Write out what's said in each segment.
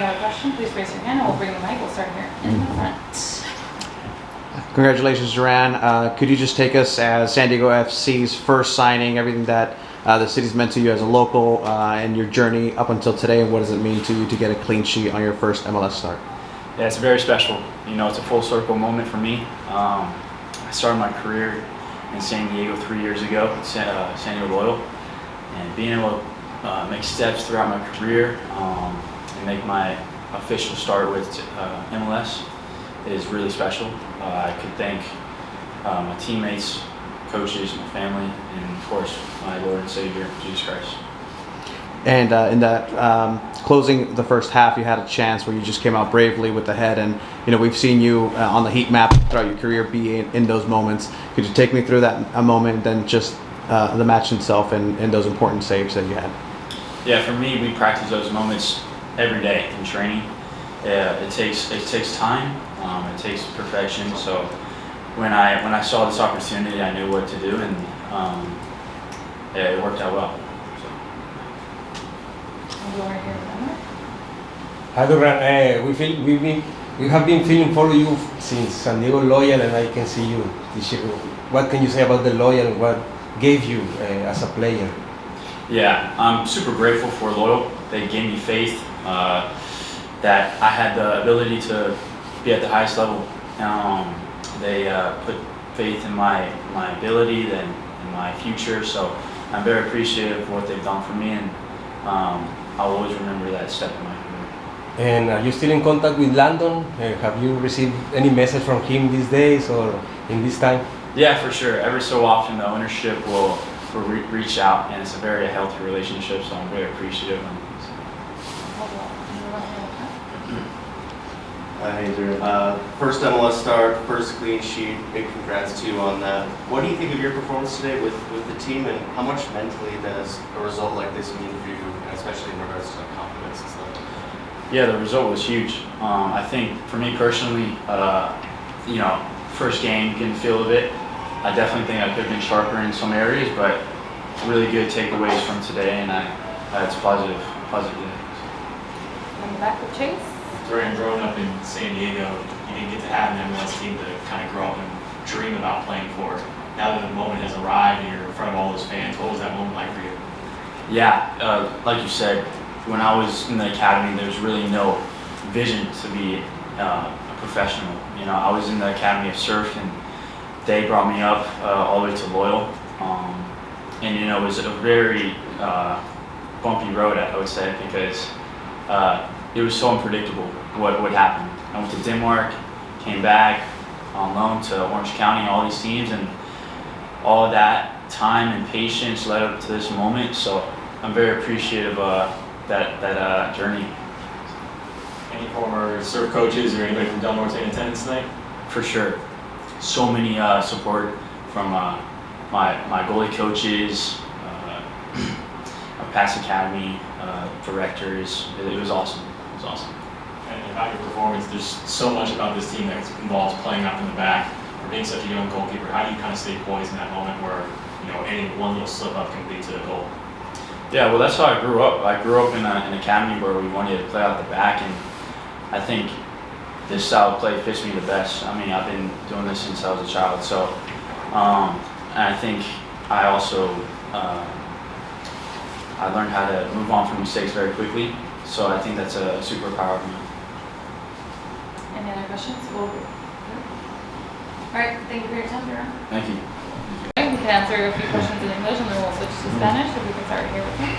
other question, please raise your hand and we'll bring the mic. We'll start here in the front. Congratulations, Duran. Could you just take us as San Diego FC's first signing, everything that the city's meant to you as a local, and your journey up until today, and what does it mean to you to get a clean sheet on your first MLS start? Yeah, it's very special. You know, it's a full circle moment for me. I started my career in San Diego 3 years ago at SanDiego Loyal, and being able to make steps throughout my career and make my official start with MLS is really special. I could thank my teammates, coaches, my family, and of course my Lord and Savior, Jesus Christ. And in that closing the first half, you had a chance where you just came out bravely with the head, and you know we've seen you on the heat map throughout your career be in those moments. Could you take me through that a moment, then just the match itself and those important saves that you had? Yeah, for me, we practice those moments every day in training. It takes time. It takes perfection. So when I saw this opportunity, I knew what to do, and it worked out well. Hi Duran, we have been feeling for you since San Diego Loyal, and I can see you this year. What can you say about the Loyal? What gave you as a player? Yeah, I'm super grateful for Loyal. They gave me faith that I had the ability to be at the highest level. They put faith in my ability and in my future. So I'm very appreciative of what they've done for me, and I'll always remember that step in my career. And are you still in contact with Landon? Have you received any message from him these days or in this time? Yeah, for sure. Every so often the ownership will reach out, and it's a very healthy relationship, so I'm very appreciative. Hey, Duran. First MLS start, first clean sheet, big congrats to you on that. What do you think of your performance today with the team, and how much mentally does a result like this mean for you, especially in regards to confidence and stuff? Yeah, the result was huge. I think for me personally, you know, first game, getting the feel of it, I definitely think I could have been sharper in some areas, but really good takeaways from today, and it's positive day. On the back with Chase. Duran, growing up in San Diego, you didn't get to have an MLS team to kind of grow up and dream about playing for. Now that the moment has arrived and you're in front of all those fans, what was that moment like for you? Yeah, like you said, when I was in the academy, there was really no vision to be a professional. You know, I was in the Academy of Surf, and they brought me up all the way to Loyal. And you know, it was a very bumpy road, I would say, because it was so unpredictable what would happen. I went to Denmark, came back on loan to Orange County, all these teams, and all of that time and patience led up to this moment. So I'm very appreciative of that journey. Any former surf coaches or anybody from Del Norte in attendance tonight? For sure. So many support from my goalie coaches, past academy directors. It was awesome. It was awesome. And about your performance, there's so much about this team that involves playing out in the back. For being such a young goalkeeper, how do you kind of stay poised in that moment where, you know, any one little slip up can lead to a goal? Yeah, well, that's how I grew up. I grew up in an academy where we wanted to play out the back, and I think this style of play fits me the best. I mean, I've been doing this since I was a child, so and I think I also I learned how to move on from mistakes very quickly. So I think that's a superpower of mine. Any other questions? All right, thank you for your time, Duran. Thank you. We can answer a few questions in English, and then we'll switch to Spanish, if we can start here with him.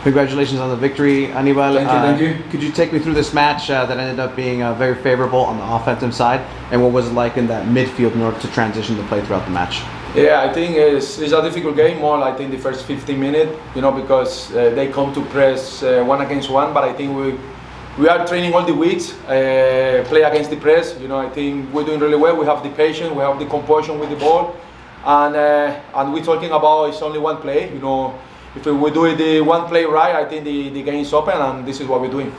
Congratulations on the victory, Anibal. Thank you. Could you take me through this match that ended up being very favorable on the offensive side, and what was it like in that midfield in order to transition the play throughout the match? Yeah, I think it's a difficult game, more like in the first 15 minutes, you know, because they come to press one against one, but I think we are training all the weeks, play against the press, you know. I think we're doing really well. We have the patience, we have the composure with the ball, and we're talking about it's only one play, you know. If we do the one play right, I think the game is open, and this is what we're doing.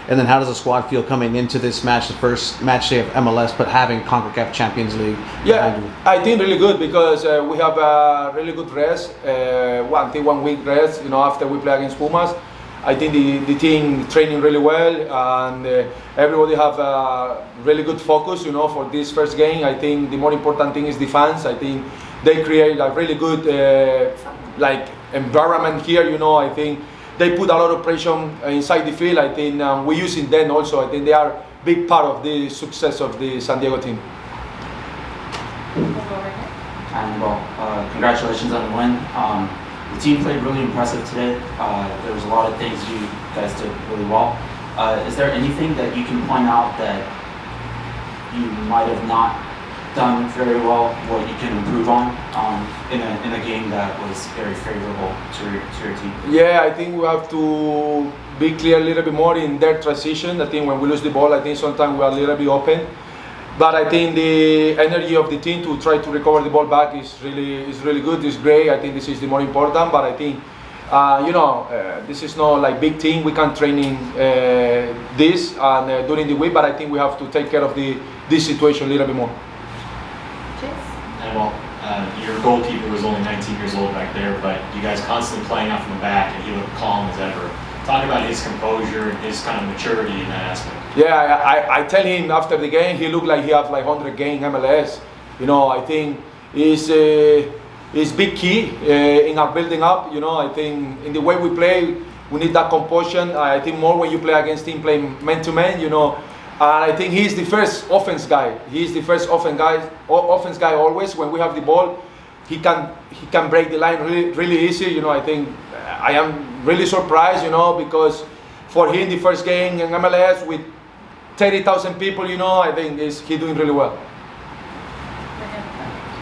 And then how does the squad feel coming into this match, the first match day of MLS, but having CONCACAF Champions League? Yeah, I think really good because we have a really good rest, 1 week rest, you know, after we play against Pumas. I think the team training really well, and everybody have a really good focus, for this first game. I think the more important thing is defense. I think they create a really good environment here. I think they put a lot of pressure inside the field. I think we're using them also. I think they are a big part of the success of the San Diego team. We'll go over here. Anibal, congratulations on the win. The team played really impressive today. There was a lot of things you guys did really well. Is there anything that you can point out that you might have not done very well, what you can improve on in a game that was very favorable to your team? Yeah, I think we have to be clear a little bit more in their transition. I think when we lose the ball, I think sometimes we are a little bit open. But I think the energy of the team to try to recover the ball back is really good. It's great. I think this is the more important. But I think this is not like big team. We can training this and during the week. But I think we have to take care of this situation a little bit more. Anibal, your goalkeeper was only 19 years old back there, but you guys constantly playing out from the back, and he looked calm as ever. Talk about his composure and his kind of maturity in that aspect. Yeah, I tell him after the game, he looked like he has like 100 game MLS. I think is big key in our building up. I think in the way we play, we need that composure. I think more when you play against team, play man to man. And I think he's the first offense guy. He's the first offense guy always. When we have the ball, he can break the line really easy. I think I am really surprised. Because for him the first game in MLS with 30,000 people, I think he's doing really well.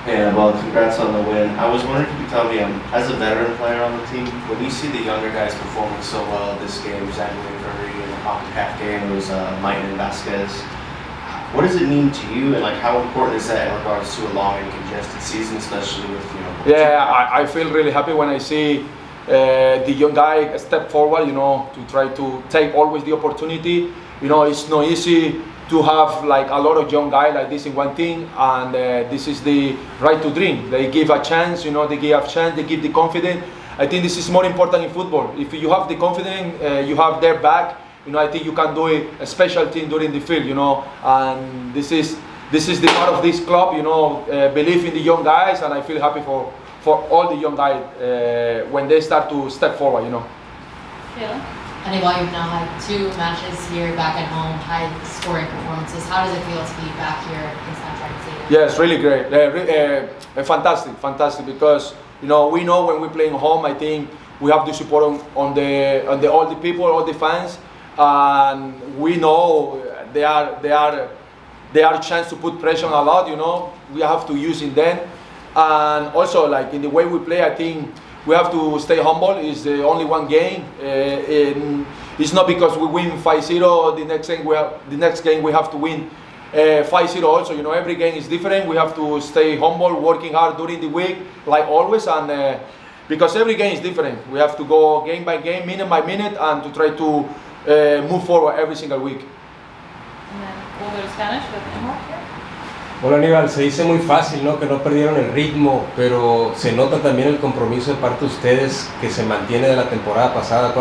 Hey, well, congrats on the win. I was wondering if you could tell me, as a veteran player on the team, when you see the younger guys performing so well this game, Duran Ferree in the CONCACAF game, it was Mike and Vasquez. What does it mean to you, and how important is that in regards to a long and congested season, especially with Yeah, I feel really happy when I see the young guy step forward. To try to take always the opportunity. It's not easy to have like a lot of young guys like this in one team, and this is the right to dream. They give a chance, they give a chance, they give the confidence. I think this is more important in football. If you have the confidence, you have their back. I think you can do a special team during the field. And this is the part of this club. Believe in the young guys, and I feel happy for all the young guys when they start to step forward. Kayla? Anibal, you've now had 2 matches here back at home, high-scoring performances. How does it feel to be back here in Snapdragon Stadium? Yes, really great. Fantastic. Because we know when we play at home, I think we have the support on all the people, all the fans, and we know they are a chance to put pressure on a lot. We have to use in them, and also like in the way we play, I think we have to stay humble. It's the only one game. It's not because we win 5-0. The next game we have to win 5-0 also. Every game is different. We have to stay humble, working hard during the week, like always. And because every game is different, we have to go game by game, minute by minute, and to try to move forward every single week. And then we'll go to Spanish with Anibal here. Bueno, Aníbal, se dice muy fácil, ¿no? Que no perdieron el ritmo, pero se nota también el compromiso de parte de ustedes que se mantiene de la temporada pasada.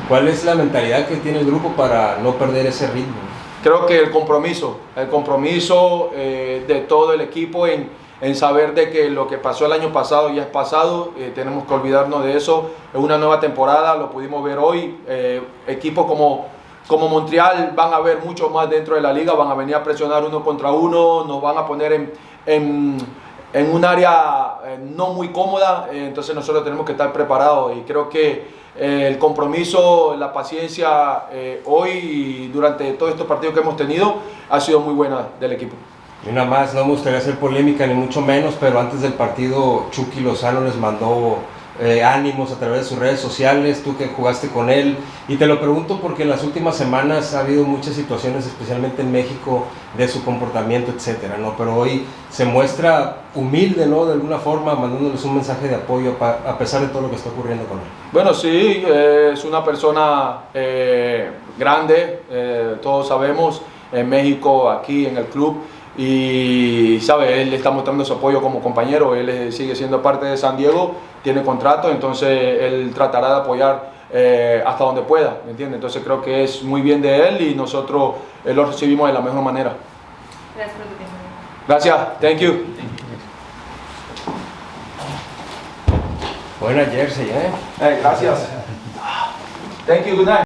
¿Cuál es la mentalidad que tiene el grupo para no perder ese ritmo? Creo que el compromiso de todo el equipo en saber de que lo que pasó el año pasado ya es pasado, tenemos que olvidarnos de eso. Es una nueva temporada, lo pudimos ver hoy. Equipos como Montreal van a ver mucho más dentro de la liga, van a venir a presionar uno contra uno, nos van a poner en un área no muy cómoda, entonces nosotros tenemos que estar preparados, y creo que el compromiso, la paciencia hoy y durante todos estos partidos que hemos tenido ha sido muy buena del equipo. Y una más, no me gustaría hacer polémica ni mucho menos, pero antes del partido Chucky Lozano les mandó ánimos a través de sus redes sociales, tú que jugaste con él, y te lo pregunto porque en las últimas semanas ha habido muchas situaciones, especialmente en México, de su comportamiento, etcétera, ¿no? Pero hoy se muestra humilde, ¿no? De alguna forma, mandándoles un mensaje de apoyo a pesar de todo lo que está ocurriendo con él. Bueno, sí, es una persona grande, todos sabemos, en México, aquí en el club, y sabe, él está mostrando su apoyo como compañero, él sigue siendo parte de San Diego, tiene contrato, entonces él tratará de apoyar hasta donde pueda, ¿me entiendes? Entonces creo que es muy bien de él y nosotros lo recibimos de la mejor manera. Gracias por tu tiempo. Gracias, thank you. Buena jersey, ¿eh? Gracias. Thank you, good night.